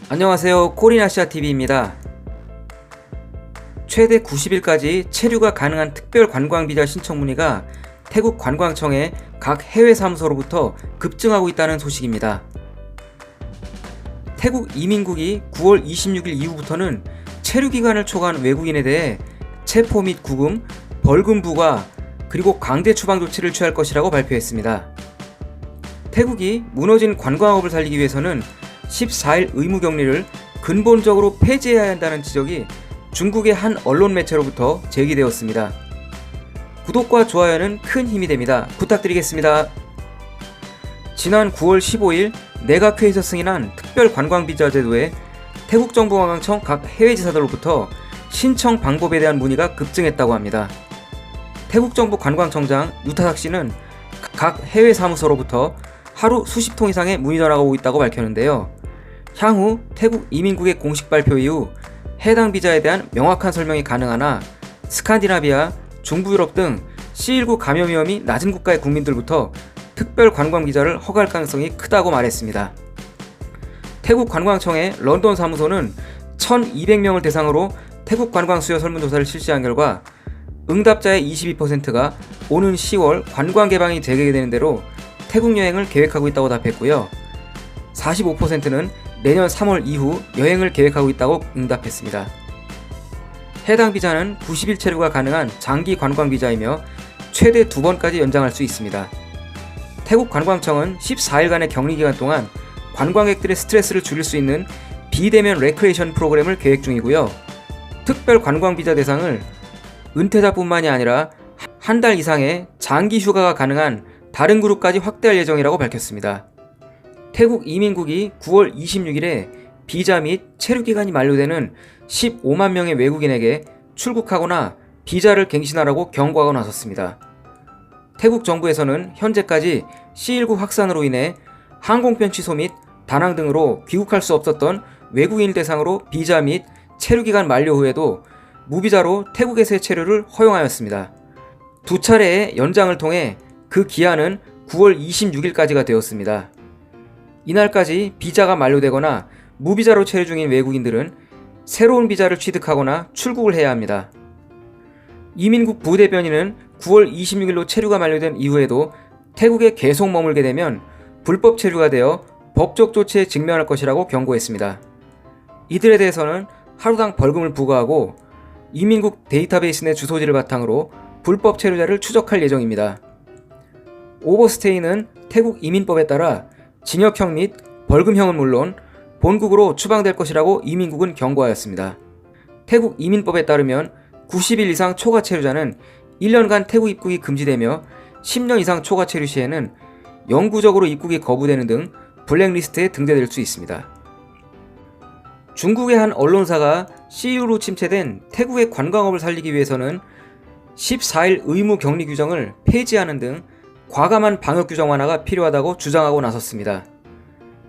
안녕하세요, 코리나시아TV입니다. 최대 90일까지 체류가 가능한 특별 관광비자 신청 문의가 태국 관광청의 각 해외 사무소로부터 급증하고 있다는 소식입니다. 태국 이민국이 9월 26일 이후부터는 체류 기간을 초과한 외국인에 대해 체포 및 구금, 벌금 부과 그리고 강제 추방 조치를 취할 것이라고 발표했습니다. 태국이 무너진 관광업을 살리기 위해서는 14일 의무격리를 근본적으로 폐지해야 한다는 지적이 중국의 한 언론 매체로부터 제기되었습니다. 구독과 좋아요는 큰 힘이 됩니다. 부탁드리겠습니다. 지난 9월 15일 내각회의에서 승인한 특별관광비자 제도에 태국 정부 관광청 각 해외지사들로부터 신청 방법에 대한 문의가 급증했다고 합니다. 태국 정부 관광청장 유타삭 씨는 각 해외 사무소로부터 하루 수십 통 이상의 문의 전화가 오고 있다고 밝혔는데요. 향후 태국 이민국의 공식 발표 이후 해당 비자에 대한 명확한 설명이 가능하나 스칸디나비아, 중부유럽 등 C19 감염 위험이 낮은 국가의 국민들부터 특별 관광 비자를 허가할 가능성이 크다고 말했습니다. 태국 관광청의 런던 사무소는 1,200명을 대상으로 태국 관광 수요 설문조사를 실시한 결과 응답자의 22%가 오는 10월 관광 개방이 재개되는 대로 태국 여행을 계획하고 있다고 답했고요. 45%는 내년 3월 이후 여행을 계획하고 있다고 응답했습니다. 해당 비자는 90일 체류가 가능한 장기 관광 비자이며 최대 2번까지 연장할 수 있습니다. 태국 관광청은 14일간의 격리 기간 동안 관광객들의 스트레스를 줄일 수 있는 비대면 레크레이션 프로그램을 계획 중이고요. 특별 관광 비자 대상을 은퇴자뿐만이 아니라 한 달 이상의 장기 휴가가 가능한 다른 그룹까지 확대할 예정이라고 밝혔습니다. 태국 이민국이 9월 26일에 비자 및 체류 기간이 만료되는 15만 명의 외국인에게 출국하거나 비자를 갱신하라고 경고하고 나섰습니다. 태국 정부에서는 현재까지 C19 확산으로 인해 항공편 취소 및 다낭 등으로 귀국할 수 없었던 외국인 대상으로 비자 및 체류 기간 만료 후에도 무비자로 태국에서의 체류를 허용하였습니다. 두 차례의 연장을 통해 그 기한은 9월 26일까지가 되었습니다. 이날까지 비자가 만료되거나 무비자로 체류 중인 외국인들은 새로운 비자를 취득하거나 출국을 해야 합니다. 이민국 부대변인은 9월 26일로 체류가 만료된 이후에도 태국에 계속 머물게 되면 불법 체류가 되어 법적 조치에 직면할 것이라고 경고했습니다. 이들에 대해서는 하루당 벌금을 부과하고 이민국 데이터베이스 내 주소지를 바탕으로 불법 체류자를 추적할 예정입니다. 오버스테이는 태국 이민법에 따라 징역형 및 벌금형은 물론 본국으로 추방될 것이라고 이민국은 경고하였습니다. 태국 이민법에 따르면 90일 이상 초과 체류자는 1년간 태국 입국이 금지되며 10년 이상 초과 체류 시에는 영구적으로 입국이 거부되는 등 블랙리스트에 등재될 수 있습니다. 중국의 한 언론사가 CU로 침체된 태국의 관광업을 살리기 위해서는 14일 의무 격리 규정을 폐지하는 등 과감한 방역 규정 완화가 필요하다고 주장하고 나섰습니다.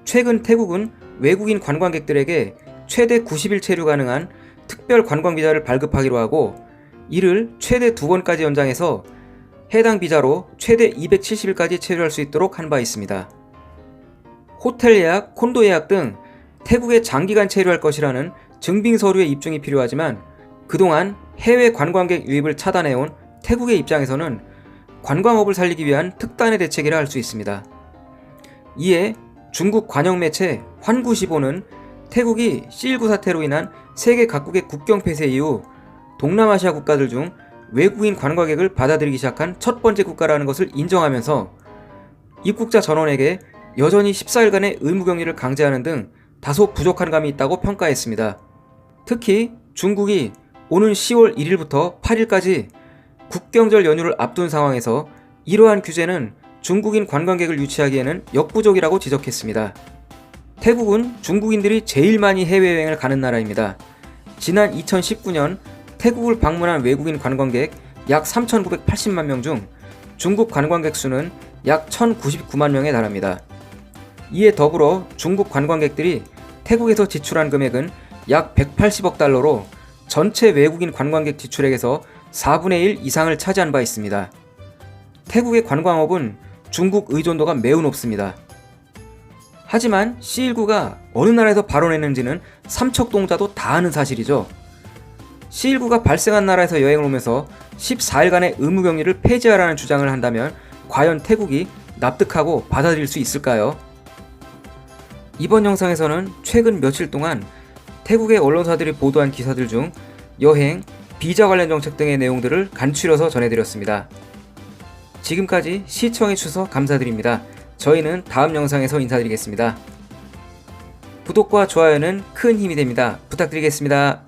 최근 태국은 외국인 관광객들에게 최대 90일 체류 가능한 특별 관광 비자를 발급하기로 하고 이를 최대 2번까지 연장해서 해당 비자로 최대 270일까지 체류할 수 있도록 한 바 있습니다. 호텔 예약, 콘도 예약 등 태국에 장기간 체류할 것이라는 증빙 서류의 입증이 필요하지만 그동안 해외 관광객 유입을 차단해온 태국의 입장에서는 관광업을 살리기 위한 특단의 대책이라 할 수 있습니다. 이에 중국 관영 매체 환구시보는 태국이 C19 사태로 인한 세계 각국의 국경 폐쇄 이후 동남아시아 국가들 중 외국인 관광객을 받아들이기 시작한 첫 번째 국가라는 것을 인정하면서 입국자 전원에게 여전히 14일간의 의무격리를 강제하는 등 다소 부족한 감이 있다고 평가했습니다. 특히 중국이 오는 10월 1일부터 8일까지 국경절 연휴를 앞둔 상황에서 이러한 규제는 중국인 관광객을 유치하기에는 역부족이라고 지적했습니다. 태국은 중국인들이 제일 많이 해외여행을 가는 나라입니다. 지난 2019년 태국을 방문한 외국인 관광객 약 3,980만 명 중 중국 관광객 수는 약 1,099만 명에 달합니다. 이에 더불어 중국 관광객들이 태국에서 지출한 금액은 약 180억 달러로 전체 외국인 관광객 지출액에서 4분의 1 이상을 차지한 바 있습니다. 태국의 관광업은 중국 의존도가 매우 높습니다. 하지만 C19가 어느 나라에서 발원했는지는 삼척동자도 다 아는 사실이죠. C19가 발생한 나라에서 여행을 오면서 14일간의 의무격리를 폐지하라는 주장을 한다면 과연 태국이 납득하고 받아들일 수 있을까요? 이번 영상에서는 최근 며칠 동안 태국의 언론사들이 보도한 기사들 중 여행, 비자 관련 정책 등의 내용들을 간추려서 전해드렸습니다. 지금까지 시청해주셔서 감사드립니다. 저희는 다음 영상에서 인사드리겠습니다. 구독과 좋아요는 큰 힘이 됩니다. 부탁드리겠습니다.